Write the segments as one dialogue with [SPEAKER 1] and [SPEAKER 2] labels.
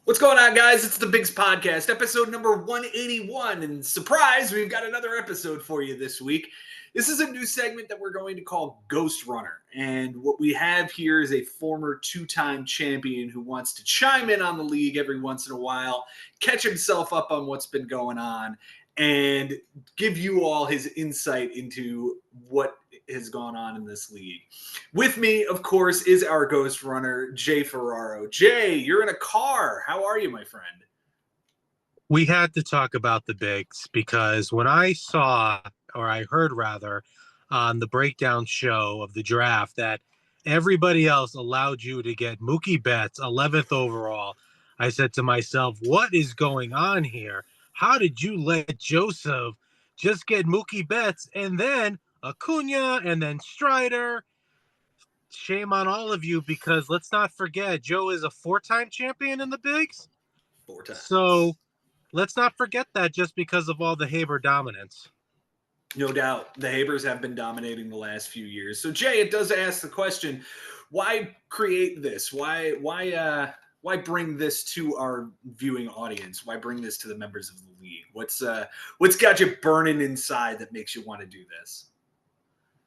[SPEAKER 1] What's going on, guys? It's the Bigs Podcast, episode number 181. And surprise, we've got another episode for you this week. This is a new segment that we're going to call Ghost Runner. And what we have here is a former two-time champion who wants to chime in on the league every once in a while, catch himself up on what's been going on, and give you all his insight into what has gone on in this league. With me, of course, is our ghost runner, Jay Ferraro. Jay, you're in a car. How are you, my friend?
[SPEAKER 2] We had to talk about the bigs because when I saw, or I heard rather, on the breakdown show of the draft that everybody else allowed you to get Mookie Betts 11th overall, I said to myself, what is going on here? How did you let Joseph just get Mookie Betts and then Acuna and then Strider? Shame on all of you because let's not forget, Joe is a four-time champion in the bigs.
[SPEAKER 1] Four times.
[SPEAKER 2] So let's not forget that just because of all the Haber dominance.
[SPEAKER 1] No doubt. The Habers have been dominating the last few years. So, Jay, it does ask the question, why create this? Why bring this to our viewing audience? Why bring this to the members of the league? What's got you burning inside that makes you want to do this?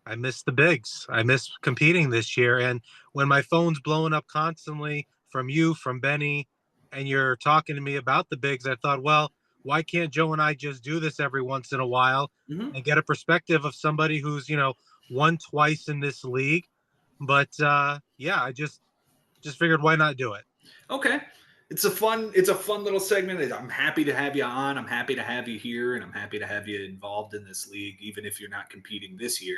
[SPEAKER 2] I miss the bigs. I miss competing this year. And when my phone's blowing up constantly from you, from Benny, and you're talking to me about the bigs, I thought, well, why can't Joe and I just do this every once in a while and get a perspective of somebody who's, won twice in this league? But yeah, I just figured why not do it?
[SPEAKER 1] Okay. It's a fun little segment. I'm happy to have you on. I'm happy to have you here, and I'm happy to have you involved in this league, even if you're not competing this year.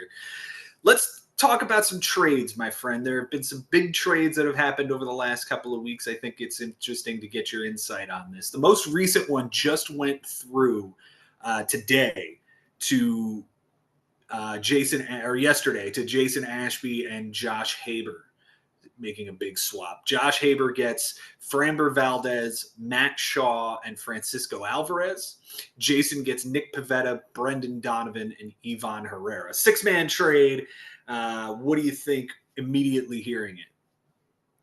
[SPEAKER 1] Let's talk about some trades, my friend. There have been some big trades that have happened over the last couple of weeks. I think it's interesting to get your insight on this. The most recent one just went through today to yesterday to Jason Ashby and Josh Haber, making a big swap. Josh Haber gets Framber Valdez, Matt Shaw, and Francisco Alvarez. Jason gets Nick Pivetta, Brendan Donovan, and Ivan Herrera. Six-man trade. What do you think immediately hearing it?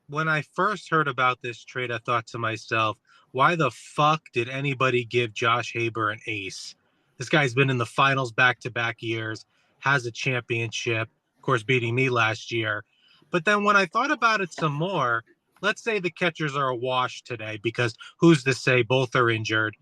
[SPEAKER 2] When I first heard about this trade, I thought to myself, why the fuck did anybody give Josh Haber an ace? This guy's been in the finals back-to-back years, has a championship, of course, beating me last year. But then when I thought about it some more, let's say the catchers are awash today because who's to say both are injured.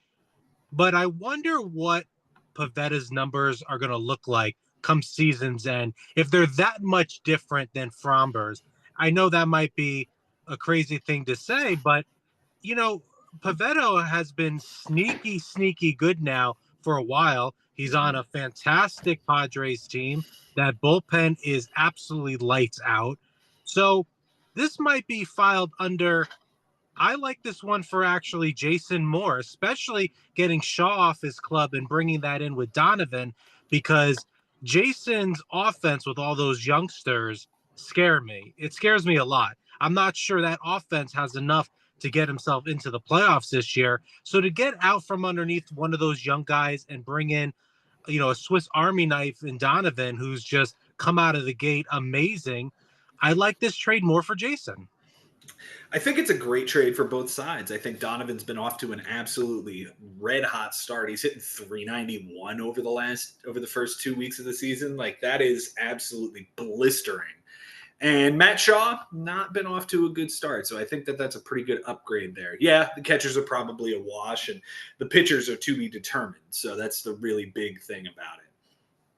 [SPEAKER 2] But I wonder what Pavetta's numbers are going to look like come season's end if they're that much different than Framber's. I know that might be a crazy thing to say, but Pavetta has been sneaky good now for a while. He's on a fantastic Padres team. That bullpen is absolutely lights out. So this might be filed under. I like this one for actually Jason Moore, especially getting Shaw off his club and bringing that in with Donovan, because Jason's offense with all those youngsters scare me. It scares me a lot. I'm not sure that offense has enough to get himself into the playoffs this year. So to get out from underneath one of those young guys and bring in, a Swiss Army knife in Donovan, who's just come out of the gate amazing, I like this trade more for Jason.
[SPEAKER 1] I think it's a great trade for both sides. I think Donovan's been off to an absolutely red hot start. He's hitting 391 over the first 2 weeks of the season. Like, that is absolutely blistering. And Matt Shaw, not been off to a good start. So I think that's a pretty good upgrade there. Yeah, the catchers are probably a wash, and the pitchers are to be determined. So that's the really big thing about it.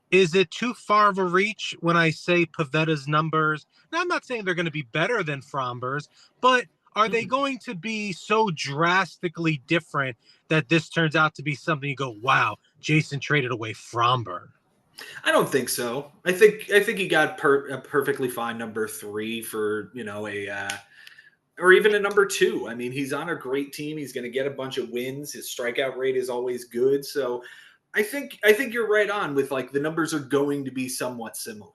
[SPEAKER 2] Is it too far of a reach when I say Pavetta's numbers? Now, I'm not saying they're going to be better than Framber's, but are they going to be so drastically different that this turns out to be something you go, wow, Jason traded away Framber?
[SPEAKER 1] I don't think so. I think he got a perfectly fine number 3 for or even a number 2. I mean, he's on a great team. He's going to get a bunch of wins. His strikeout rate is always good. So I think you're right on with, like, the numbers are going to be somewhat similar.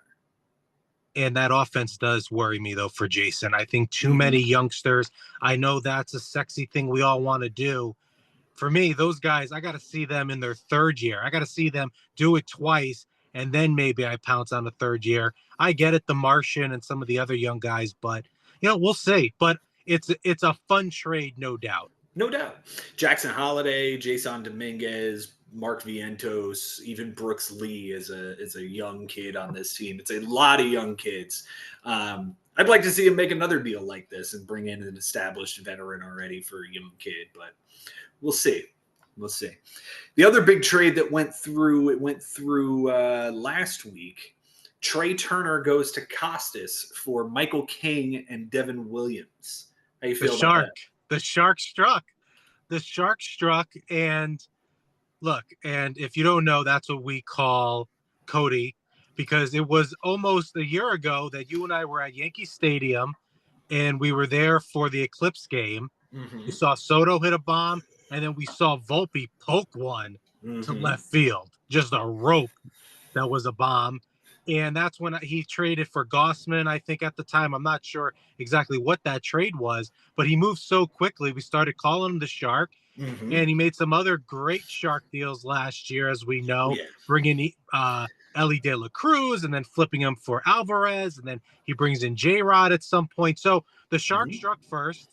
[SPEAKER 2] And that offense does worry me, though, for Jason. I think too many youngsters. I know that's a sexy thing we all want to do. For me, those guys, I got to see them in their third year. I got to see them do it twice, and then maybe I pounce on the third year. I get it, the Martian and some of the other young guys, but we'll see. But it's a fun trade, no doubt.
[SPEAKER 1] No doubt. Jackson Holiday, Jason Dominguez, Mark Vientos, even Brooks Lee is a young kid on this team. It's a lot of young kids. I'd like to see him make another deal like this and bring in an established veteran already for a young kid, but we'll see. We'll see. The other big trade that went through last week. Trey Turner goes to Costas for Michael King and Devin Williams. How you feel about that?
[SPEAKER 2] The shark struck. The shark struck, and look, and if you don't know, that's what we call Cody, because it was almost a year ago that you and I were at Yankee Stadium, and we were there for the Eclipse game. We saw Soto hit a bomb, and then we saw Volpe poke one to left field, just a rope that was a bomb. And that's when he traded for Gossman, I think, at the time. I'm not sure exactly what that trade was, but he moved so quickly. We started calling him the Shark. And he made some other great Shark deals last year, as we know, bringing Ellie De La Cruz and then flipping him for Alvarez. And then he brings in J-Rod at some point. So the Shark struck first,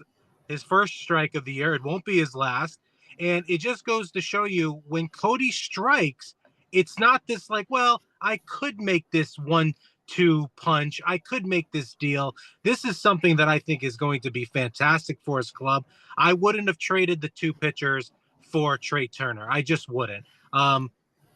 [SPEAKER 2] his first strike of the year. It won't be his last. And it just goes to show you when Cody strikes, it's not this like, well, I could make this 1-2 punch. I could make this deal. This is something that I think is going to be fantastic for his club. I wouldn't have traded the two pitchers for Trey Turner. I just wouldn't.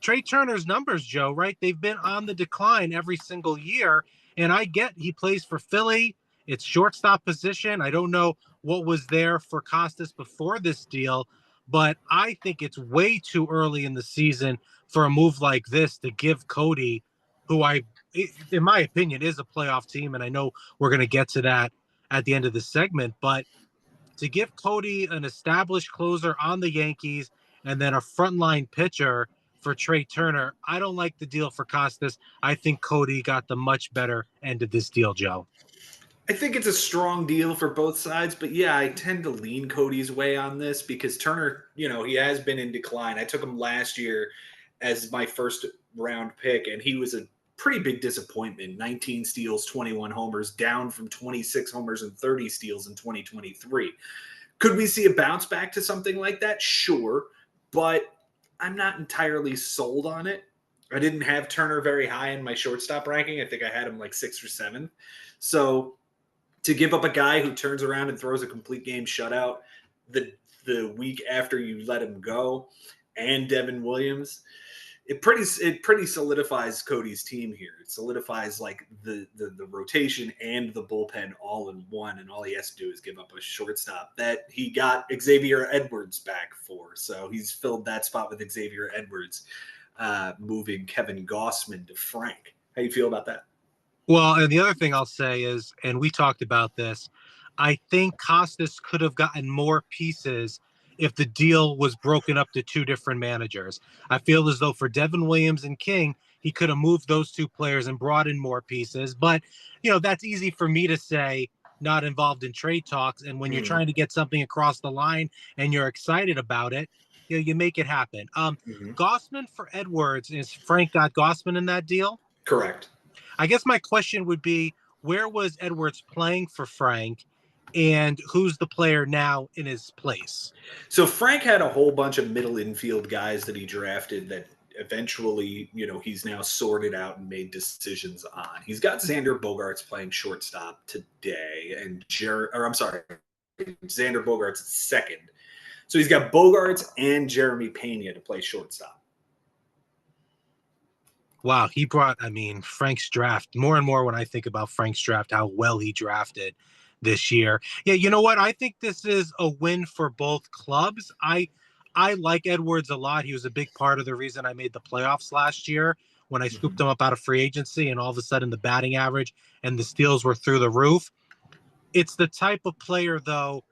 [SPEAKER 2] Trey Turner's numbers, Joe, right? They've been on the decline every single year. And I get he plays for Philly. It's shortstop position. I don't know what was there for Costas before this deal, but I think it's way too early in the season for a move like this to give Cody, who in my opinion, is a playoff team. And I know we're going to get to that at the end of the segment, but to give Cody an established closer on the Yankees and then a frontline pitcher for Trey Turner, I don't like the deal for Costas. I think Cody got the much better end of this deal, Joe.
[SPEAKER 1] I think it's a strong deal for both sides, but yeah, I tend to lean Cody's way on this because Turner, he has been in decline. I took him last year as my first round pick, and he was a pretty big disappointment. 19 steals, 21 homers, down from 26 homers and 30 steals in 2023. Could we see a bounce back to something like that? Sure, but I'm not entirely sold on it. I didn't have Turner very high in my shortstop ranking. I think I had him like 6th or 7th. So to give up a guy who turns around and throws a complete game shutout the week after you let him go, and Devin Williams, it pretty solidifies Cody's team here. It solidifies like the rotation and the bullpen all in one, and all he has to do is give up a shortstop that he got Xavier Edwards back for. So he's filled that spot with Xavier Edwards, moving Kevin Gossman to Frank. How you feel about that?
[SPEAKER 2] Well, and the other thing I'll say is, and we talked about this, I think Costas could have gotten more pieces if the deal was broken up to two different managers. I feel as though for Devin Williams and King, he could have moved those two players and brought in more pieces. But, that's easy for me to say, not involved in trade talks. And when you're trying to get something across the line and you're excited about it, you make it happen. Gossman for Edwards, is Frank got Gossman in that deal?
[SPEAKER 1] Correct.
[SPEAKER 2] I guess my question would be, where was Edwards playing for Frank, and who's the player now in his place?
[SPEAKER 1] So Frank had a whole bunch of middle infield guys that he drafted that eventually, he's now sorted out and made decisions on. He's got Xander Bogaerts playing shortstop today, and Xander Bogaerts second. So he's got Bogaerts and Jeremy Pena to play shortstop.
[SPEAKER 2] Wow, he brought, Frank's draft, more and more when I think about Frank's draft, how well he drafted this year. Yeah, you know what? I think this is a win for both clubs. I like Edwards a lot. He was a big part of the reason I made the playoffs last year when I scooped him up out of free agency, and all of a sudden the batting average and the steals were through the roof. It's the type of player, though,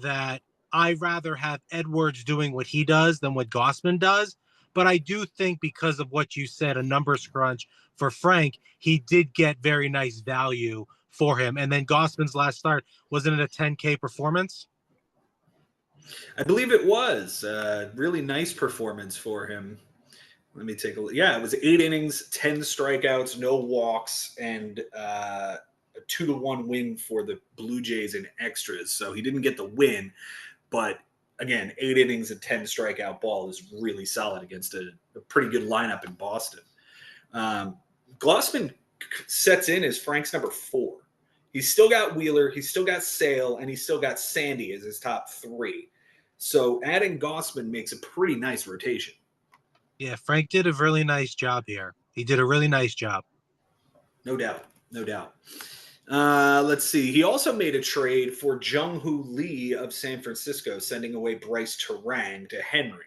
[SPEAKER 2] that I rather have Edwards doing what he does than what Gossman does. But I do think, because of what you said, a numbers crunch for Frank, he did get very nice value for him. And then Gossman's last start, wasn't it a 10K performance?
[SPEAKER 1] I believe it was a really nice performance for him. Let me take a look. Yeah, it was 8 innings, 10 strikeouts, no walks, and a 2-1 win for the Blue Jays in extras. So he didn't get the win, but again, 8 innings and 10 strikeout ball is really solid against a pretty good lineup in Boston. Glossman sets in as Frank's number 4. He's still got Wheeler, he's still got Sale, and he's still got Sandy as his top 3. So adding Gossman makes a pretty nice rotation.
[SPEAKER 2] Yeah, Frank did a really nice job here. He did a really nice job.
[SPEAKER 1] No doubt. No doubt. Let's see. He also made a trade for Jung-Hoo Lee of San Francisco, sending away Bryce Terang to Henry.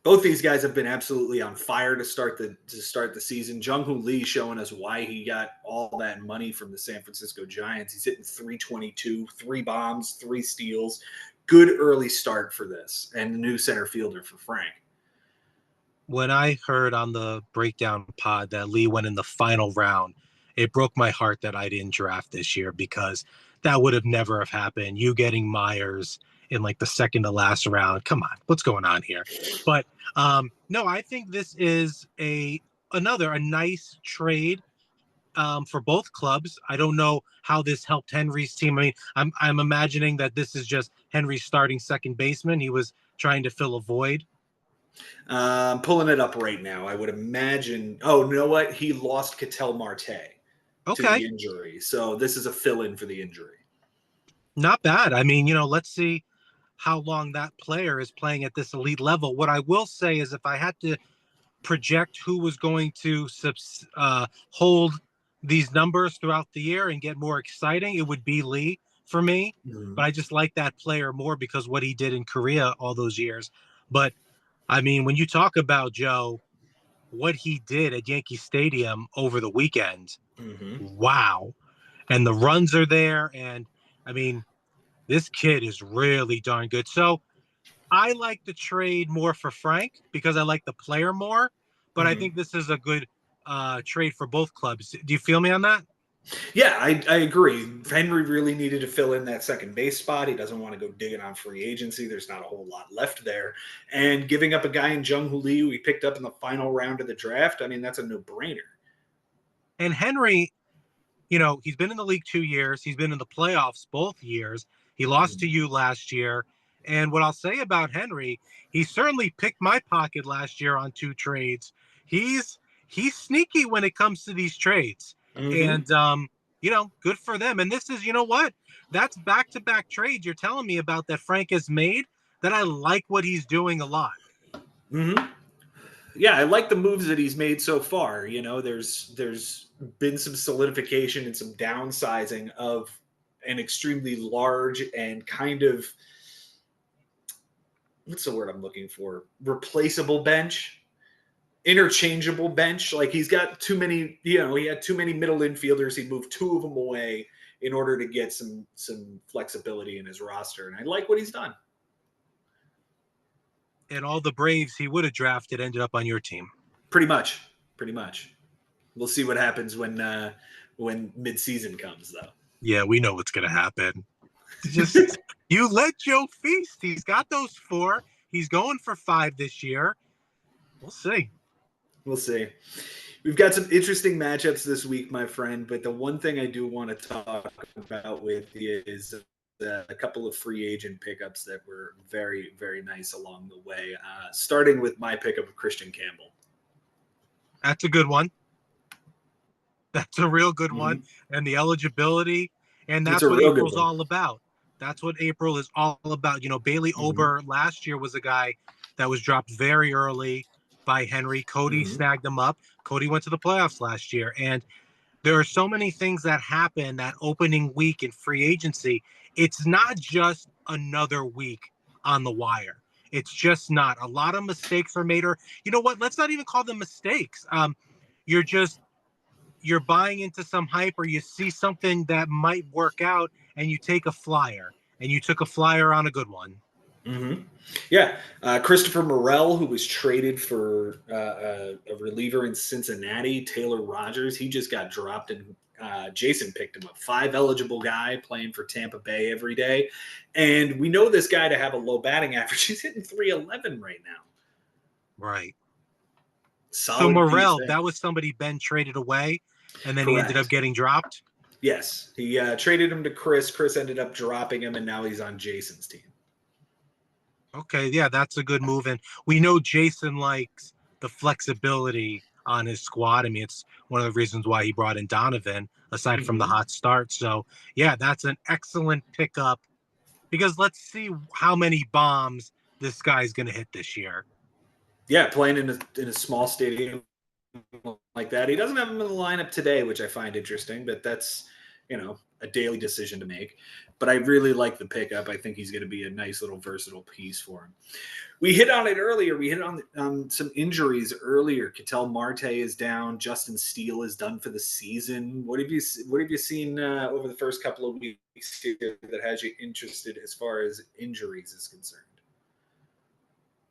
[SPEAKER 1] Both these guys have been absolutely on fire to start the season. Jung-Hoo Lee showing us why he got all that money from the San Francisco Giants. He's hitting .322, 3 bombs, 3 steals. Good early start for this, and the new center fielder for Frank.
[SPEAKER 2] When I heard on the breakdown pod that Lee went in the final round, it broke my heart that I didn't draft this year, because that would have never have happened. You getting Myers in like the second to last round. Come on, what's going on here? But no, I think this is a nice trade for both clubs. I don't know how this helped Henry's team. I mean, I'm imagining that this is just Henry's starting second baseman. He was trying to fill a void.
[SPEAKER 1] Pulling it up right now. I would imagine. Oh, you know what? He lost Ketel Marte to the injury. So this is a fill-in for the injury.
[SPEAKER 2] Not bad. I mean, let's see how long that player is playing at this elite level. What I will say is, if I had to project who was going to hold these numbers throughout the year and get more exciting, it would be Lee for me.
[SPEAKER 1] Mm-hmm.
[SPEAKER 2] But I just like that player more because what he did in Korea all those years. But I mean, when you talk about, Joe, what he did at Yankee Stadium over the weekend, wow. And the runs are there. And I mean, this kid is really darn good. So I like the trade more for Frank because I like the player more, but I think this is a good trade for both clubs. Do you feel me on that?
[SPEAKER 1] Yeah, I agree. Henry really needed to fill in that second base spot. He doesn't want to go digging on free agency. There's not a whole lot left there. And giving up a guy in Jung-Hoo Lee who he picked up in the final round of the draft, I mean, that's a no-brainer.
[SPEAKER 2] And Henry, he's been in the league 2 years. He's been in the playoffs both years. He lost to you last year. And what I'll say about Henry, he certainly picked my pocket last year on 2 trades. He's sneaky when it comes to these trades. And, good for them. And this is, what? That's back-to-back trades you're telling me about that Frank has made, that I like what he's doing a lot.
[SPEAKER 1] Yeah, I like the moves that he's made so far. There's been some solidification and some downsizing of an extremely large and kind of, what's the word I'm looking for? Replaceable bench, interchangeable bench. Like, he's got too many, he had too many middle infielders. He moved 2 of them away in order to get some flexibility in his roster. And I like what he's done.
[SPEAKER 2] And all the Braves he would have drafted ended up on your team.
[SPEAKER 1] Pretty much. We'll see what happens when mid-season comes, though.
[SPEAKER 2] Yeah, we know what's going to happen. Just you let Joe feast. He's got those 4. He's going for 5 this year. We'll see. We've
[SPEAKER 1] got some interesting matchups this week, my friend. But the one thing I do want to talk about with you is a couple of free agent pickups that were very, very nice along the way. Starting with my pickup of Christian Campbell.
[SPEAKER 2] That's a good one. That's a real good one. And the eligibility, and that's what April's all about. That's what April is all about. Bailey Ober last year was a guy that was dropped very early by Henry. Cody snagged him up. Cody went to the playoffs last year. And there are so many things that happen that opening week in free agency. It's not just another week on the wire. It's just not. A lot of mistakes are made, or you know what? Let's not even call them mistakes. You're buying into some hype, or you see something that might work out and you take a flyer, and you took a flyer on a good one.
[SPEAKER 1] Yeah. Christopher Morel, who was traded for a reliever in Cincinnati, Taylor Rogers, he just got dropped, and Jason picked him up. 5 eligible guy playing for Tampa Bay every day. And we know this guy to have a low batting average. He's hitting .311 right now.
[SPEAKER 2] Right.
[SPEAKER 1] Solid.
[SPEAKER 2] So Morel, that was somebody Ben traded away, and then he ended up getting dropped?
[SPEAKER 1] Yes, he traded him to Chris. Chris ended up dropping him, and now he's on Jason's team.
[SPEAKER 2] Okay, yeah, that's a good move. And we know Jason likes the flexibility on his squad. I mean, it's one of the reasons why he brought in Donovan, aside from the
[SPEAKER 1] Mm-hmm.
[SPEAKER 2] hot start. So, yeah, that's an excellent pickup because let's see how many bombs this guy's going to hit this year.
[SPEAKER 1] Yeah, playing in a small stadium like that. He doesn't have him in the lineup today, which I find interesting, but that's, a daily decision to make. But I really like the pickup. I think he's going to be a nice little versatile piece for him. We hit on it earlier. We hit on some injuries earlier. Ketel Marte is down. Justin Steele is done for the season. What have you seen over the first couple of weeks here that has you interested as far as injuries is concerned?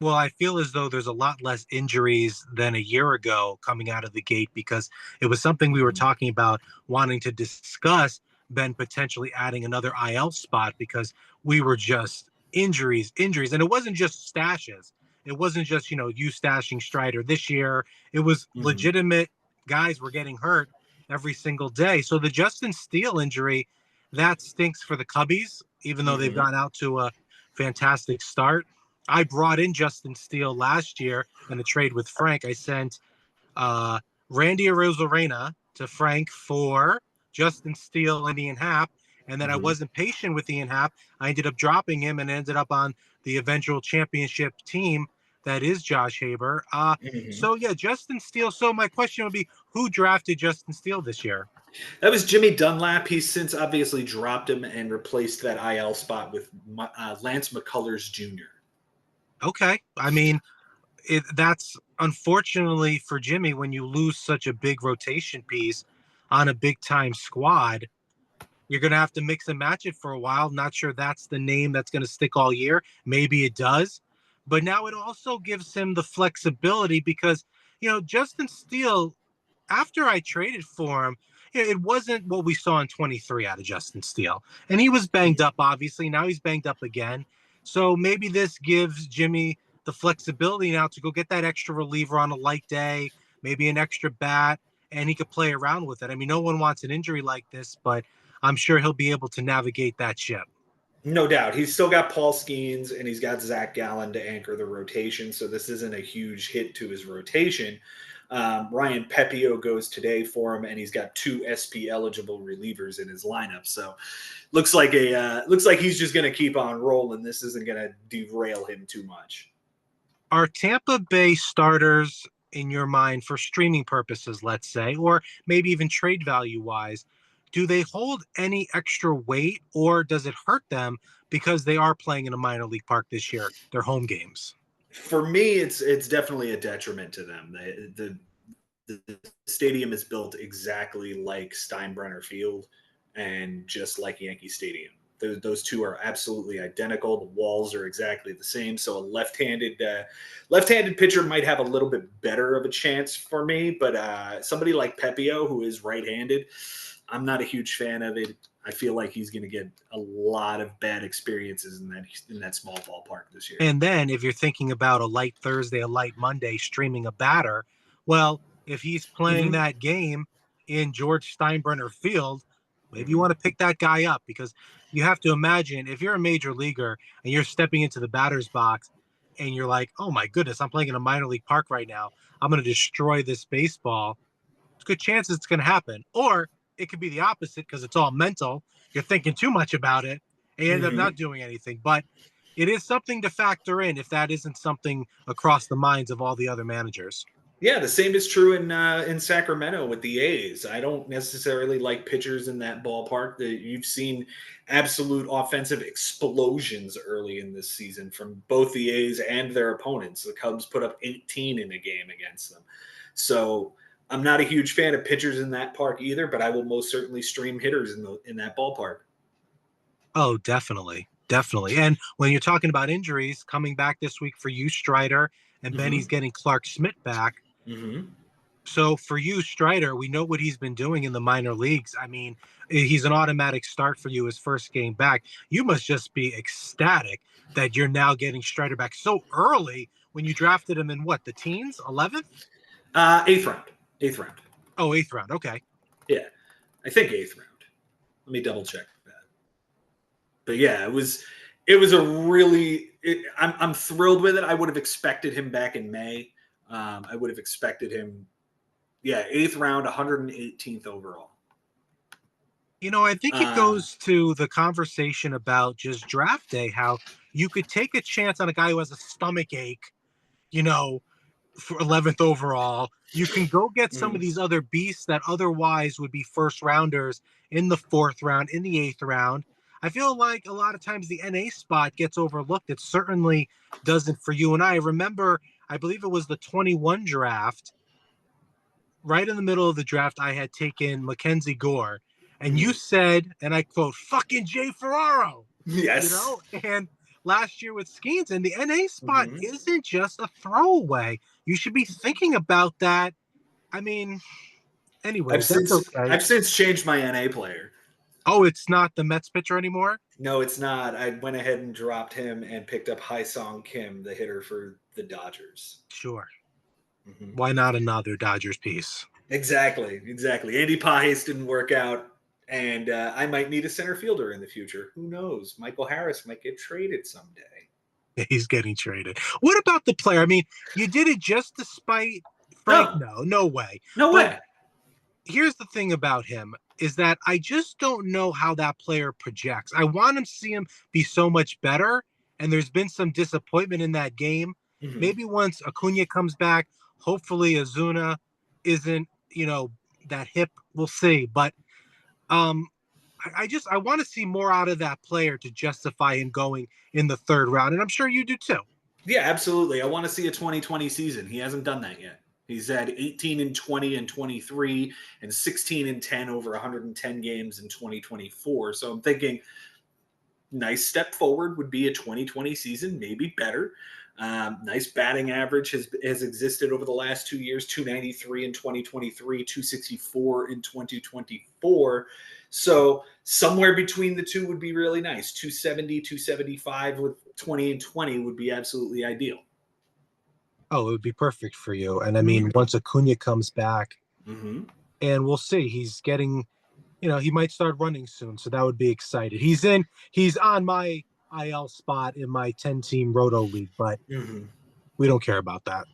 [SPEAKER 2] Well, I feel as though there's a lot less injuries than a year ago coming out of the gate because it was something we were
[SPEAKER 1] Mm-hmm.
[SPEAKER 2] talking about wanting to discuss, Ben potentially adding another IL spot because we were just injuries, injuries. And it wasn't just stashes. It wasn't just, you stashing Strider this year. It was
[SPEAKER 1] Mm-hmm.
[SPEAKER 2] legitimate guys were getting hurt every single day. So the Justin Steele injury, that stinks for the Cubbies, even though they've
[SPEAKER 1] Mm-hmm.
[SPEAKER 2] gone out to a fantastic start. I brought in Justin Steele last year in a trade with Frank. I sent uh, Randy Arozarena to Frank for Justin Steele and Ian Happ. And then I
[SPEAKER 1] Mm-hmm.
[SPEAKER 2] wasn't patient with Ian Happ. I ended up dropping him and ended up on the eventual championship team that is Josh Haber.
[SPEAKER 1] Mm-hmm.
[SPEAKER 2] So, yeah, Justin Steele. So my question would be, who drafted Justin Steele this year?
[SPEAKER 1] That was Jimmy Dunlap. He's since obviously dropped him and replaced that IL spot with Lance McCullers Jr.
[SPEAKER 2] Okay. I mean, that's unfortunately for Jimmy when you lose such a big rotation piece on a big time squad. You're going to have to mix and match it for a while. Not sure that's the name that's going to stick all year. Maybe it does. But now it also gives him the flexibility because, Justin Steele, after I traded for him, it wasn't what we saw in 23 out of Justin Steele. And he was banged up, obviously. Now he's banged up again. So maybe this gives Jimmy the flexibility now to go get that extra reliever on a light day, maybe an extra bat, and he could play around with it. I mean, no one wants an injury like this, but I'm sure he'll be able to navigate that ship.
[SPEAKER 1] No doubt. He's still got Paul Skeens and he's got Zach Gallen to anchor the rotation. So this isn't a huge hit to his rotation. Ryan Pepio goes today for him, and he's got 2 SP eligible relievers in his lineup. So looks like he's just going to keep on rolling. This isn't going to derail him too much.
[SPEAKER 2] Are Tampa Bay starters in your mind for streaming purposes, let's say, or maybe even trade value wise, do they hold any extra weight or does it hurt them because they are playing in a minor league park this year, their home games?
[SPEAKER 1] For me, it's definitely a detriment to them. The stadium is built exactly like Steinbrenner Field and just like Yankee Stadium. Those two are absolutely identical. The walls are exactly the same. So a left-handed pitcher might have a little bit better of a chance for me, but somebody like Pepio, who is right-handed, I'm not a huge fan of it. I feel like he's going to get a lot of bad experiences in that small ballpark this year.
[SPEAKER 2] And then if you're thinking about a light Thursday, a light Monday, streaming a batter, well, if he's playing
[SPEAKER 1] Mm-hmm.
[SPEAKER 2] that game in George Steinbrenner Field, maybe you
[SPEAKER 1] Mm-hmm.
[SPEAKER 2] want to pick that guy up because you have to imagine if you're a major leaguer and you're stepping into the batter's box and you're like, oh my goodness, I'm playing in a minor league park right now. I'm going to destroy this baseball. It's a good chance it's going to happen. Or it could be the opposite because it's all mental. You're thinking too much about it and you end up
[SPEAKER 1] Mm-hmm.
[SPEAKER 2] not doing anything. But it is something to factor in if that isn't something across the minds of all the other managers.
[SPEAKER 1] Yeah, the same is true in Sacramento with the A's. I don't necessarily like pitchers in that ballpark. You've seen absolute offensive explosions early in this season from both the A's and their opponents. The Cubs put up 18 in a game against them. So I'm not a huge fan of pitchers in that park either, but I will most certainly stream hitters in that ballpark.
[SPEAKER 2] Oh, definitely. Definitely. And when you're talking about injuries coming back this week for you, Strider, and Benny's
[SPEAKER 1] Mm-hmm.
[SPEAKER 2] getting Clark Schmidt back.
[SPEAKER 1] Mm-hmm.
[SPEAKER 2] So for you, Strider, we know what he's been doing in the minor leagues. I mean, he's an automatic start for you his first game back. You must just be ecstatic that you're now getting Strider back so early when you drafted him in what, the teens, 11th?
[SPEAKER 1] Eighth round. Eighth round.
[SPEAKER 2] Oh, eighth round. Okay.
[SPEAKER 1] Yeah, I think eighth round. Let me double check that. But yeah, it was a really. I'm thrilled with it. I would have expected him back in May. I would have expected him. Yeah, 8th round, 118th overall.
[SPEAKER 2] I think it goes to the conversation about just draft day, how you could take a chance on a guy who has a stomach ache, for 11th overall. You can go get some of these other beasts that otherwise would be first rounders in the 4th round, in the 8th round. I feel like a lot of times the NA spot gets overlooked. It certainly doesn't for you and I. Remember, I believe it was the 21 draft. Right in the middle of the draft, I had taken Mackenzie Gore, and you said, and I quote, "fucking Jay Ferraro."
[SPEAKER 1] Yes.
[SPEAKER 2] And last year with Skeens, and the NA spot isn't just a throwaway. You should be thinking about that. I mean, anyways, that's okay.
[SPEAKER 1] I've since changed my NA player.
[SPEAKER 2] Oh, it's not the Mets pitcher anymore?
[SPEAKER 1] No, it's not. I went ahead and dropped him and picked up Haesung Kim, the hitter for the Dodgers.
[SPEAKER 2] Sure. Why not another Dodgers piece?
[SPEAKER 1] Exactly. Andy Pages didn't work out, and I might need a center fielder in the future. Who knows? Michael Harris might get traded someday.
[SPEAKER 2] He's getting traded. What about the player? I mean, you did it just to spite Frank? No way.
[SPEAKER 1] No way.
[SPEAKER 2] Here's the thing about him is that I just don't know how that player projects. I want to see him be so much better, and there's been some disappointment in that game. Maybe once Acuna comes back, hopefully Azuna isn't, that hip. We'll see. But I want to see more out of that player to justify him going in the 3rd round, and I'm sure you do too.
[SPEAKER 1] Yeah, absolutely. I want to see a 2020 season. He hasn't done that yet. He's had 18 and 20 and 23 and 16 and 10 over 110 games in 2024. So I'm thinking nice step forward would be a 2020 season, maybe better. Nice batting average has existed over the last 2 years, 293 in 2023, 264 in 2024. So somewhere between the two would be really nice. 270, 275 with 20 and 20 would be absolutely ideal.
[SPEAKER 2] Oh, it would be perfect for you. And I mean, once Acuna comes back, and we'll see, he's getting, he might start running soon. So that would be excited. He's on my IL spot in my 10-team Roto League, but we don't care about that.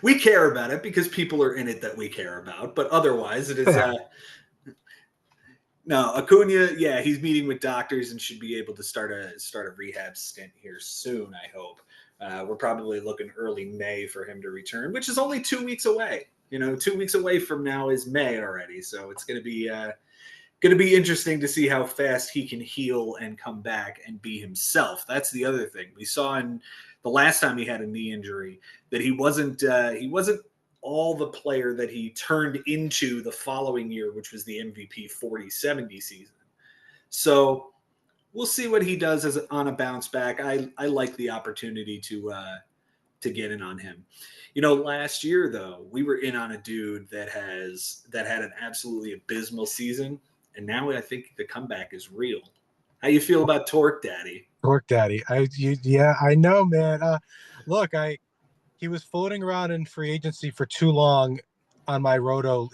[SPEAKER 1] We care about it because people are in it that we care about. But otherwise, it is no, Acuna, yeah, he's meeting with doctors and should be able to start a rehab stint here soon, I hope. We're probably looking early May for him to return, which is only 2 weeks away. 2 weeks away from now is May already, so it's going to be interesting to see how fast he can heal and come back and be himself. That's the other thing we saw in the last time he had a knee injury, that he wasn't all the player that he turned into the following year, which was the MVP 40-70 season. So we'll see what he does on a bounce back. I like the opportunity to get in on him. Last year though, we were in on a dude that had an absolutely abysmal season, and now I think the comeback is real. How you feel about Torque Daddy?
[SPEAKER 2] Torque Daddy, I know, man. Look, he was floating around in free agency for too long in my Roto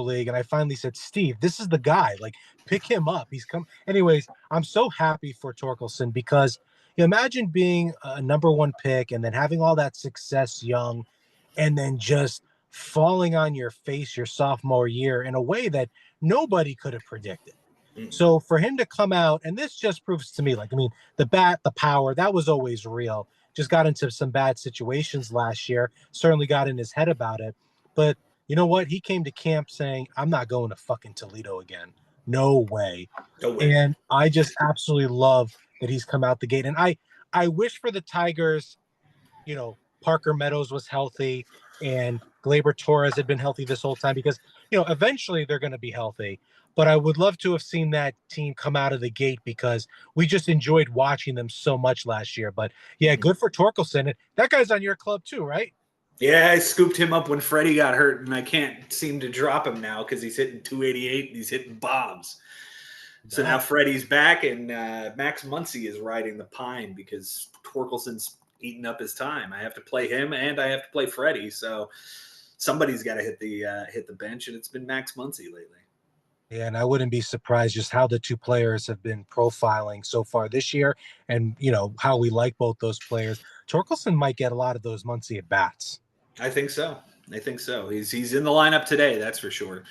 [SPEAKER 2] League, and I finally said, Steve, this is the guy. Like, pick him up. He's come. Anyways, I'm so happy for Torkelson because imagine being a number 1 pick and then having all that success young, and then just falling on your face your sophomore year in a way that nobody could have predicted. So for him to come out, and this just proves to me, the bat, the power, that was always real. Just got into some bad situations last year, certainly got in his head about it. But you know what? He came to camp saying, I'm not going to fucking Toledo again. No way.
[SPEAKER 1] No way.
[SPEAKER 2] And I just absolutely love that he's come out the gate. And I wish for the Tigers, Parker Meadows was healthy and Gleyber Torres had been healthy this whole time because, eventually they're going to be healthy. But I would love to have seen that team come out of the gate because we just enjoyed watching them so much last year. But yeah, good for Torkelson. That guy's on your club too, right?
[SPEAKER 1] Yeah, I scooped him up when Freddie got hurt, and I can't seem to drop him now because he's hitting 288 and he's hitting bombs. So now Freddie's back, and Max Muncy is riding the pine because Torkelson's eating up his time. I have to play him, and I have to play Freddie. So somebody's got to hit the bench, and it's been Max Muncy lately.
[SPEAKER 2] Yeah, and I wouldn't be surprised just how the two players have been profiling so far this year, and how we like both those players. Torkelson might get a lot of those Muncie at bats.
[SPEAKER 1] I think so. I think so. He's in the lineup today, that's for sure.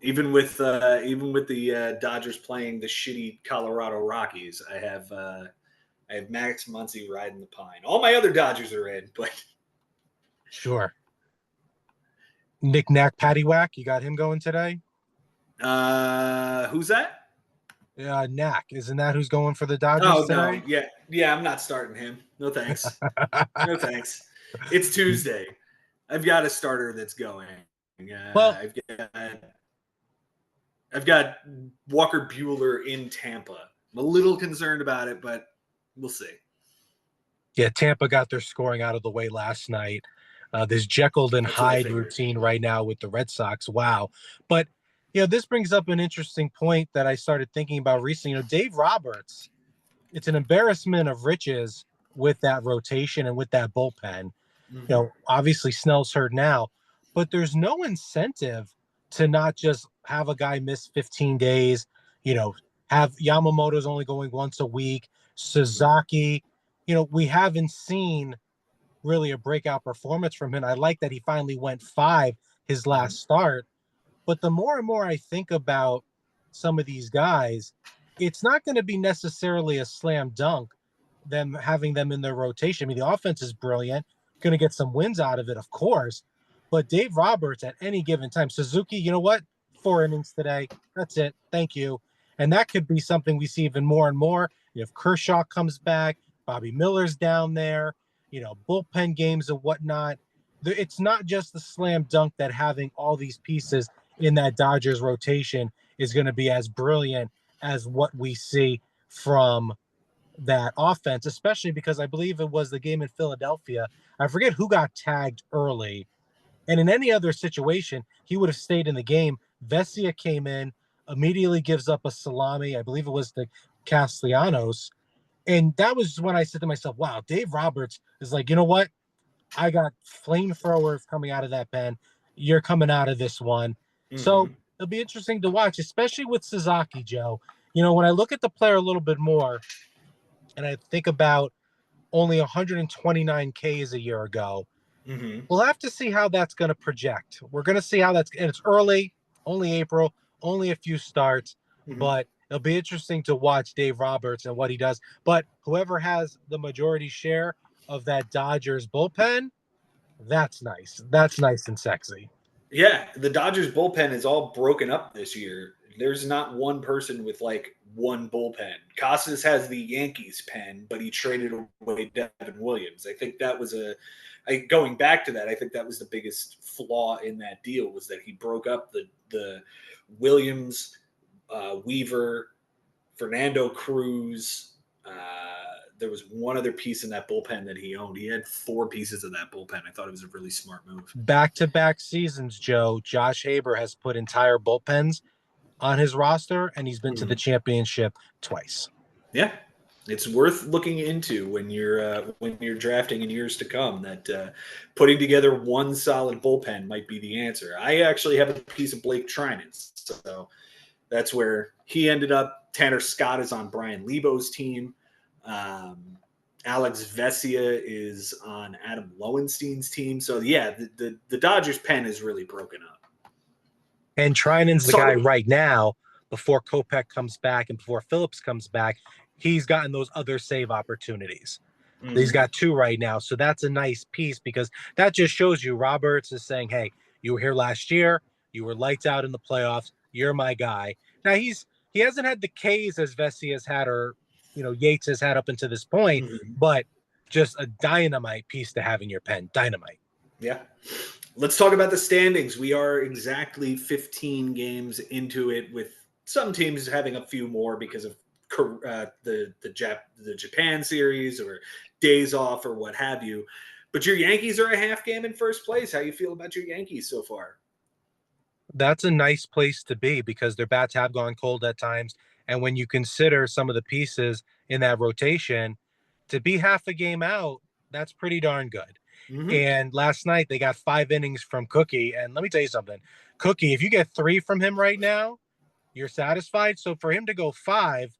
[SPEAKER 1] Even with the Dodgers playing the shitty Colorado Rockies, I have Max Muncy riding the pine. All my other Dodgers are in, but
[SPEAKER 2] Sure. Nick Knack Paddywhack, you got him going today?
[SPEAKER 1] who's that?
[SPEAKER 2] Knack, isn't that who's going for the Dodgers
[SPEAKER 1] Oh no,
[SPEAKER 2] today?
[SPEAKER 1] yeah, I'm not starting him. No thanks. No thanks. It's Tuesday. I've got a starter that's going.
[SPEAKER 2] Well,
[SPEAKER 1] I've got Walker Bueller in Tampa. I'm a little concerned about it, but we'll see.
[SPEAKER 2] yeah, Tampa got their scoring out of the way last night. This Jekyll and
[SPEAKER 1] That's what I
[SPEAKER 2] Hyde
[SPEAKER 1] figured.
[SPEAKER 2] routine right now with the Red Sox. Wow. But, this brings up an interesting point that I started thinking about recently. Dave Roberts, it's an embarrassment of riches with that rotation and with that bullpen. Obviously Snell's hurt now, but there's no incentive to not just have a guy miss 15 days, have Yamamoto's only going once a week, Sasaki, we haven't seen really a breakout performance from him. I like that he finally went 5 his last start, but the more and more I think about some of these guys, it's not going to be necessarily a slam dunk them having them in their rotation. I mean, the offense is brilliant, going to get some wins out of it, of course. But Dave Roberts at any given time, Suzuki, you know what? 4 innings today. That's it. Thank you. And that could be something we see even more and more. If Kershaw comes back, Bobby Miller's down there, bullpen games and whatnot. It's not just the slam dunk that having all these pieces in that Dodgers rotation is going to be as brilliant as what we see from that offense, especially because I believe it was the game in Philadelphia. I forget who got tagged early. And in any other situation, he would have stayed in the game. Vesia came in, immediately gives up a salami. I believe it was the Castellanos. And that was when I said to myself, wow, Dave Roberts is like, you know what? I got flamethrowers coming out of that pen. You're coming out of this one. So it'll be interesting to watch, especially with Sasaki, Joe. When I look at the player a little bit more and I think about only 129 Ks a year ago, we'll have to see how that's going to project. We're going to see how and it's early, only April, only a few starts, but it'll be interesting to watch Dave Roberts and what he does. But whoever has the majority share of that Dodgers bullpen, that's nice. That's nice and sexy.
[SPEAKER 1] Yeah, the Dodgers bullpen is all broken up this year. There's not one person with like one bullpen. Casas has the Yankees pen, but he traded away Devin Williams. I think that was going back to that. I think that was the biggest flaw in that deal was that he broke up the Williams, Weaver, Fernando Cruz. There was one other piece in that bullpen that he owned. He had 4 pieces of that bullpen. I thought it was a really smart move.
[SPEAKER 2] Back-to-back seasons, Joe, Josh Haber has put entire bullpens on his roster, and he's been to the championship twice.
[SPEAKER 1] Yeah, it's worth looking into when you're drafting in years to come. That putting together one solid bullpen might be the answer. I actually have a piece of Blake Trinan's, so that's where he ended up. Tanner Scott is on Brian Lebo's team. Alex Vesia is on Adam Lowenstein's team. So yeah, the Dodgers pen is really broken up.
[SPEAKER 2] And Trinan's the guy right now, before Kopech comes back and before Phillips comes back, he's gotten those other save opportunities. He's got 2 right now. So that's a nice piece because that just shows you Roberts is saying, hey, you were here last year. You were lights out in the playoffs. You're my guy. Now he hasn't had the Ks as Vesey has had or Yates has had up until this point, but just a dynamite piece to have in your pen. Dynamite.
[SPEAKER 1] Yeah. Let's talk about the standings. We are exactly 15 games into it, with some teams having a few more because of the Japan series or days off or what have you. But your Yankees are a half game in first place. How you feel about your Yankees so far?
[SPEAKER 2] That's a nice place to be because their bats have gone cold at times. And when you consider some of the pieces in that rotation, to be half a game out, that's pretty darn good. And last night they got 5 innings from Cookie. And let me tell you something, Cookie, if you get 3 from him right now, you're satisfied. So for him to go 5,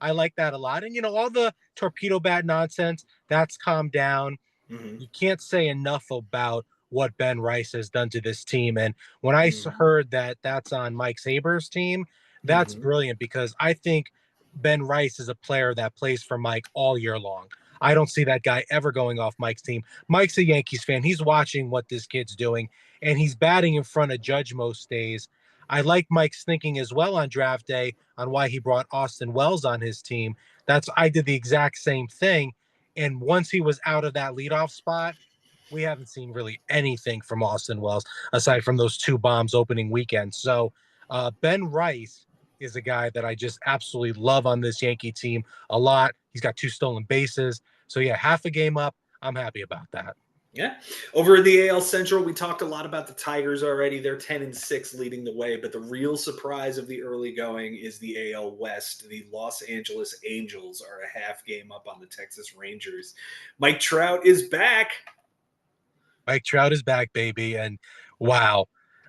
[SPEAKER 2] I like that a lot. And, all the torpedo bat nonsense, that's calmed down.
[SPEAKER 1] Mm-hmm.
[SPEAKER 2] You can't say enough about what Ben Rice has done to this team. And when I
[SPEAKER 1] Mm-hmm.
[SPEAKER 2] heard that that's on Mike Saber's team, that's
[SPEAKER 1] Mm-hmm.
[SPEAKER 2] brilliant because I think Ben Rice is a player that plays for Mike all year long. I don't see that guy ever going off Mike's team. Mike's a Yankees fan. He's watching what this kid's doing, and he's batting in front of Judge most days. I like Mike's thinking as well on draft day on why he brought Austin Wells on his team. I did the exact same thing. And once he was out of that leadoff spot, we haven't seen really anything from Austin Wells aside from those 2 bombs opening weekend. So Ben Rice is a guy that I just absolutely love on this Yankee team a lot. He's got 2 stolen bases. So yeah, half a game up. I'm happy about that.
[SPEAKER 1] Yeah. Over in the AL Central, we talked a lot about the Tigers already. They're 10-6 leading the way, but the real surprise of the early going is the AL West. The Los Angeles Angels are a half game up on the Texas Rangers. Mike Trout is back.
[SPEAKER 2] Mike Trout is back, baby. And wow.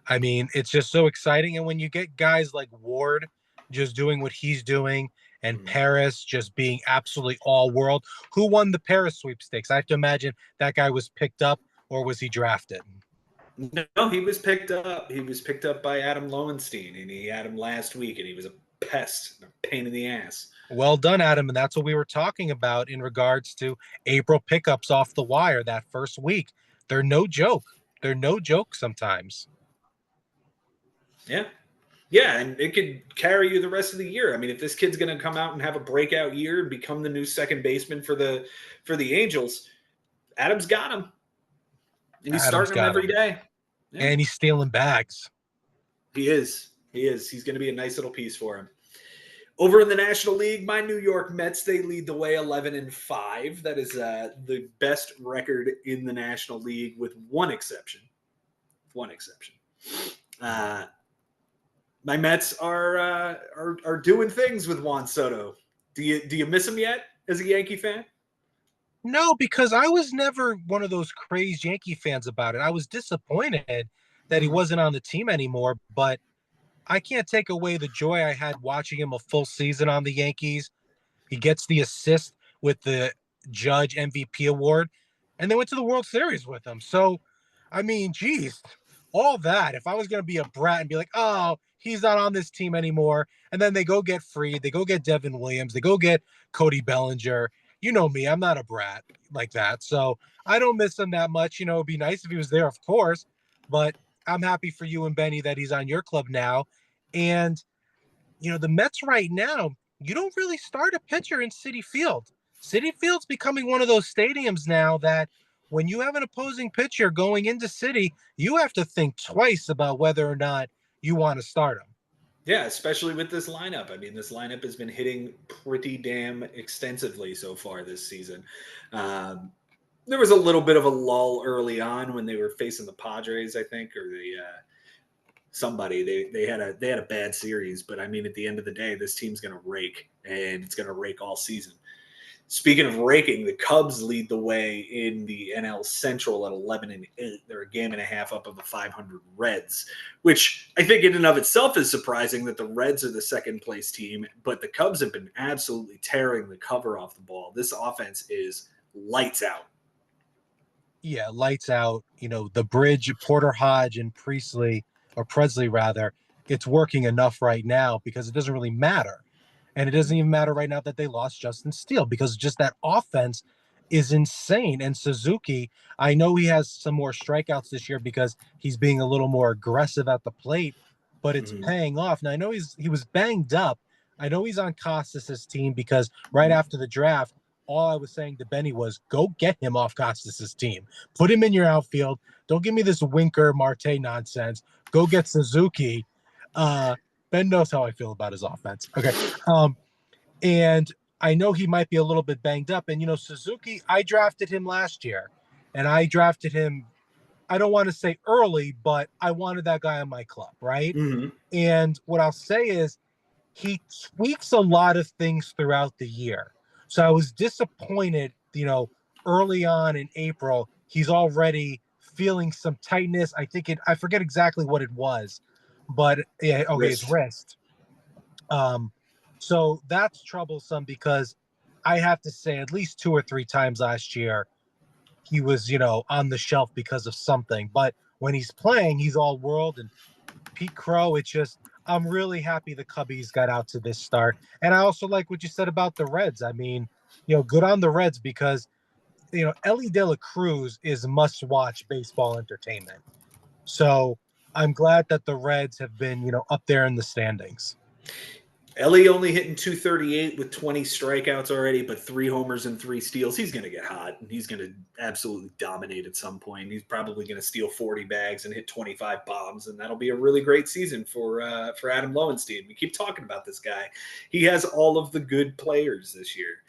[SPEAKER 2] I mean, it's just so exciting. And when you get guys like Ward just doing what he's doing and
[SPEAKER 1] Mhm.
[SPEAKER 2] Paris just being absolutely all world, who won the Paris sweepstakes? I have to imagine that guy was picked up or was he drafted?
[SPEAKER 1] No, he was picked up. He was picked up by Adam Lowenstein, and he had him last week, and he was a pest, a pain in the ass.
[SPEAKER 2] Well done, Adam. And that's what we were talking about in regards to April pickups off the wire that first week. They're no joke. They're no joke sometimes.
[SPEAKER 1] Yeah. Yeah, and it could carry you the rest of the year. I mean, if this kid's going to come out and have a breakout year and become the new second baseman for the Angels, Adam's got him, and he's
[SPEAKER 2] Adam's
[SPEAKER 1] starting him
[SPEAKER 2] got
[SPEAKER 1] every
[SPEAKER 2] him.
[SPEAKER 1] day. Yeah,
[SPEAKER 2] And he's stealing bags.
[SPEAKER 1] he is. He is. He's going to be a nice little piece for him. Over in the National League, my New York Mets, they lead the way 11-5. That is the best record in the National League with one exception. One exception. My Mets are doing things with Juan Soto. Do you miss him yet as a Yankee fan?
[SPEAKER 2] No, because I was never one of those crazed Yankee fans about it. I was disappointed that he
[SPEAKER 1] Mm-hmm.
[SPEAKER 2] wasn't on the team anymore, but I can't take away the joy I had watching him a full season on the Yankees. He gets the assist with the Judge MVP award, and they went to the World Series with him. So, I mean, geez, all that. If I was going to be a brat and be like, oh, he's not on this team anymore, and then they go get Freed, they go get Devin Williams, they go get Cody Bellinger. You know me, I'm not a brat like that. So I don't miss him that much. It'd be nice if he was there, of course, but I'm happy for you and Benny that he's on your club now. And the Mets right now, you don't really start a pitcher in Citi Field. Citi Field's becoming one of those stadiums now that when you have an opposing pitcher going into City, you have to think twice about whether or not you want to start him.
[SPEAKER 1] Yeah, especially with this lineup. I mean, this lineup has been hitting pretty damn extensively so far this season. Um, there was a little bit of a lull early on when they were facing the Padres, I think, or somebody. They had a bad series, but I mean, at the end of the day, this team's going to rake, and it's going to rake all season. Speaking of raking, the Cubs lead the way in the NL Central at 11-8. They're a game and a half up of the 500 Reds, which I think in and of itself is surprising that the Reds are the second place team, but the Cubs have been absolutely tearing the cover off the ball. This offense is lights out.
[SPEAKER 2] Yeah, lights out. The bridge, Porter Hodge and Presley rather, it's working enough right now because it doesn't really matter. And it doesn't even matter right now that they lost Justin Steele because just that offense is insane. And Suzuki, I know he has some more strikeouts this year because he's being a little more aggressive at the plate, but it's
[SPEAKER 1] Mm-hmm.
[SPEAKER 2] paying off. Now I know he was banged up. I know he's on Costas's team because right after the draft, all I was saying to Benny was go get him off Costas's team. Put him in your outfield. Don't give me this Winker Marte nonsense. Go get Suzuki. Ben knows how I feel about his offense. Okay. And I know he might be a little bit banged up. And, Suzuki, I drafted him last year. And I drafted him, I don't want to say early, but I wanted that guy on my club, right?
[SPEAKER 1] Mm-hmm.
[SPEAKER 2] And what I'll say is he tweaks a lot of things throughout the year. So I was disappointed, early on in April, he's already feeling some tightness. I forget exactly what it was, but yeah, okay, his
[SPEAKER 1] Wrist.
[SPEAKER 2] wrist. So that's troublesome because I have to say at least 2 or 3 times last year he was, on the shelf because of something. But when he's playing, he's all world. And Pete Crow, it's just I'm really happy the Cubbies got out to this start. And I also like what you said about the Reds. I mean, good on the Reds because Ellie De La Cruz is must-watch baseball entertainment. So I'm glad that the Reds have been, up there in the standings.
[SPEAKER 1] Ellie only hitting 238 with 20 strikeouts already, but 3 homers and 3 steals. He's going to get hot, and he's going to absolutely dominate at some point. He's probably going to steal 40 bags and hit 25 bombs, and that'll be a really great season for Adam Lowenstein. We keep talking about this guy. He has all of the good players this year.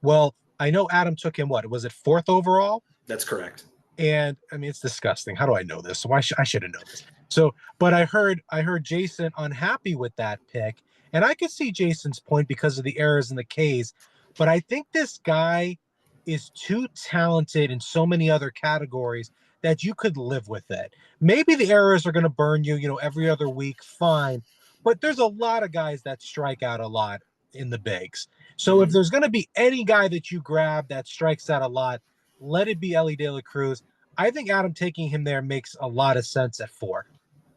[SPEAKER 2] Well, I know Adam took him, what, was it 4th overall?
[SPEAKER 1] That's correct.
[SPEAKER 2] And I mean, it's disgusting. How do I know this? Why I should have known this. So, but I heard Jason unhappy with that pick, and I could see Jason's point because of the errors in the K's. But I think this guy is too talented in so many other categories that you could live with it. Maybe the errors are going to burn you, every other week, fine. But there's a lot of guys that strike out a lot in the bigs. So if there's going to be any guy that you grab that strikes out a lot, let it be Ellie De La Cruz. I think Adam taking him there makes a lot of sense at 4.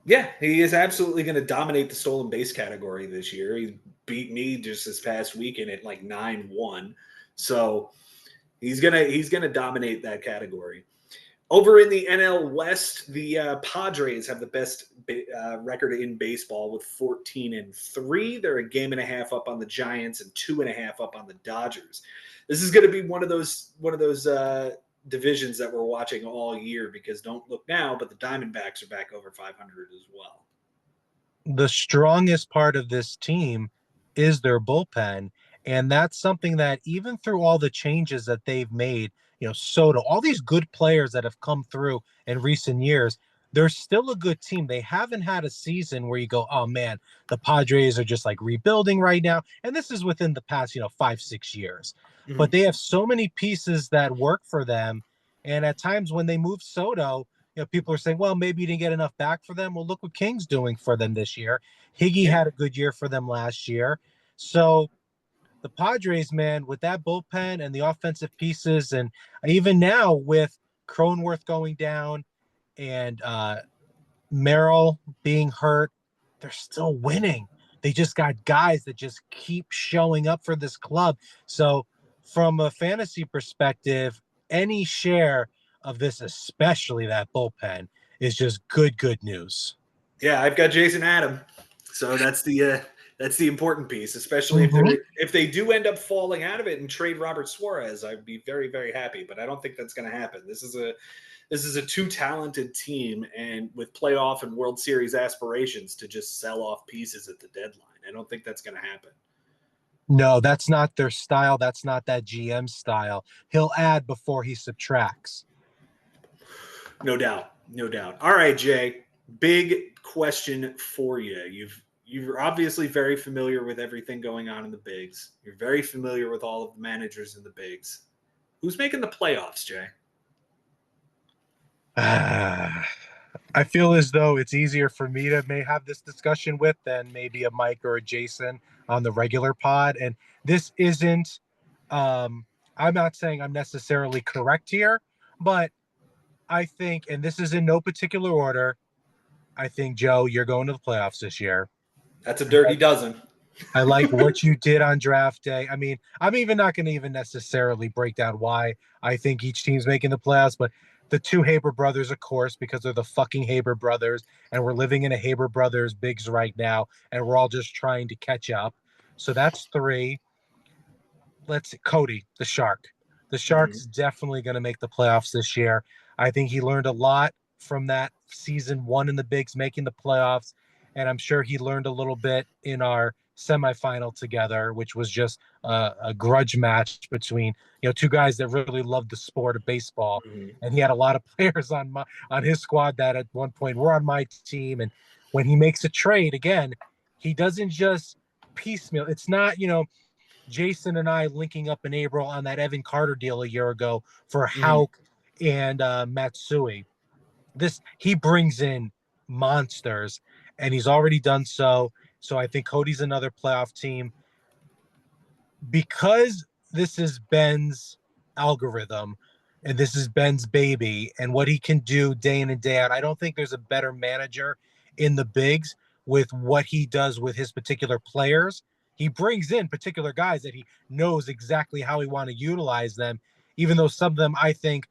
[SPEAKER 1] Yeah, he is absolutely going to dominate the stolen base category this year. He beat me just this past weekend at like 9-1. So he's gonna dominate that category. Over in the NL West, the Padres have the best record in baseball with 14-3. They're a game and a half up on the Giants and 2.5 up on the Dodgers. This is going to be one of those divisions that we're watching all year because don't look now, but the Diamondbacks are back over 500 as well.
[SPEAKER 2] The strongest part of this team is their bullpen. And that's something that even through all the changes that they've made, Soto, all these good players that have come through in recent years, they're still a good team. They haven't had a season where you go, oh man, the Padres are just like rebuilding right now. And this is within the past, 5-6 years.
[SPEAKER 1] Mm-hmm.
[SPEAKER 2] But they have so many pieces that work for them. And at times when they move Soto, people are saying, well, maybe you didn't get enough back for them. Well, look what King's doing for them this year. Higgy had a good year for them last year. So the Padres, man, with that bullpen and the offensive pieces, and even now with Cronenworth going down and Merrill being hurt, they're still winning. They just got guys that just keep showing up for this club. So from a fantasy perspective, any share of this, especially that bullpen, is just good news.
[SPEAKER 1] Yeah, I've got Jason Adam, so that's the important piece, especially if they do end up falling out of it and trade Robert Suarez. I'd be very, very happy, but I don't think that's going to happen. This is a too talented team, and with playoff and World Series aspirations, to just sell off pieces at the deadline. I don't think that's going to happen.
[SPEAKER 2] No, that's not their style. That's not that GM style. He'll add before he subtracts.
[SPEAKER 1] No doubt. All right, Jay, big question for you. You're obviously very familiar with everything going on in the bigs. You're very familiar with all of the managers in the bigs. Who's making the playoffs, Jay?
[SPEAKER 2] I feel as though it's easier for me to may have this discussion with than maybe a Mike or a Jason on the regular pod. And this isn't, I'm not saying I'm necessarily correct here, but I think, and this is in no particular order, I think, Joe, you're going to the playoffs this year.
[SPEAKER 1] That's a dirty dozen.
[SPEAKER 2] I like what you did on draft day. I mean, I'm even not going to even necessarily break down why I think each team's making the playoffs, but the 2 Haber brothers, of course, because they're the fucking Haber brothers, and we're living in a Haber brothers bigs right now, and we're all just trying to catch up. So that's 3. Cody, the Shark. The Shark's definitely going to make the playoffs this year. I think he learned a lot from that season 1 in the bigs, making the playoffs. And I'm sure he learned a little bit in our semifinal together, which was just a grudge match between 2 guys that really loved the sport of baseball. And he had a lot of players on his squad that at one point were on my team. And when he makes a trade, again, he doesn't just piecemeal. It's not Jason and I linking up in April on that Evan Carter deal a year ago for Hauk and Matsui. He brings in monsters, and he's already done so. So I think Cody's another playoff team. Because this is Ben's algorithm and this is Ben's baby and what he can do day in and day out, I don't think there's a better manager in the bigs with what he does with his particular players. He brings in particular guys that he knows exactly how he want to utilize them, even though some of them I think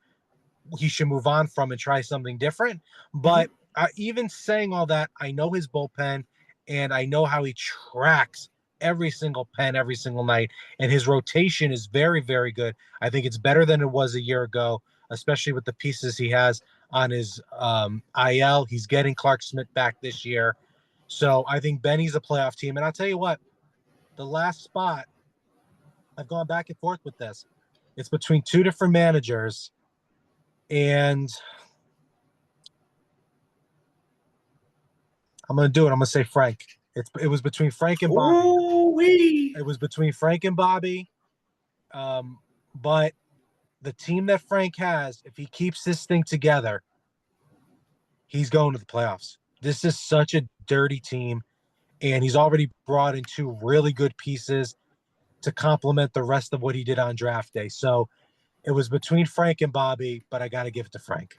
[SPEAKER 2] he should move on from and try something different. But even saying all that, I know his bullpen and I know how he tracks every single pen every single night. And his rotation is very, very good. I think it's better than it was a year ago, especially with the pieces he has on his IL. He's getting Clark Smith back this year. So I think Benny's a playoff team. And I'll tell you what, the last spot, I've gone back and forth with this. It's between two different managers. And I'm going to do it. I'm going to say Frank. It was between Frank and Bobby.
[SPEAKER 1] Ooh-wee.
[SPEAKER 2] It was between Frank and Bobby. But the team that Frank has, if he keeps this thing together, he's going to the playoffs. This is such a dirty team, and he's already brought in two really good pieces to complement the rest of what he did on draft day. So it was between Frank and Bobby, but I got to give it to Frank.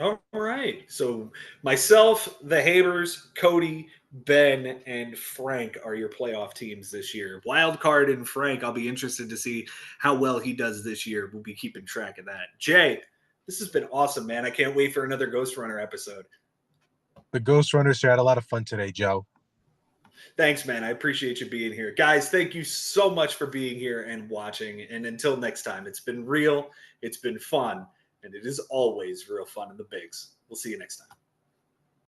[SPEAKER 1] All right. So myself, the Habers, Cody, Ben, and Frank are your playoff teams this year. Wild card and Frank, I'll be interested to see how well he does this year. We'll be keeping track of that. Jay, this has been awesome, man. I can't wait for another Ghost Runner episode.
[SPEAKER 2] The Ghost Runners had a lot of fun today, Joe.
[SPEAKER 1] Thanks, man. I appreciate you being here. Guys, thank you so much for being here and watching. And until next time, it's been real, it's been fun, and it is always real fun in the bigs. We'll see you next time.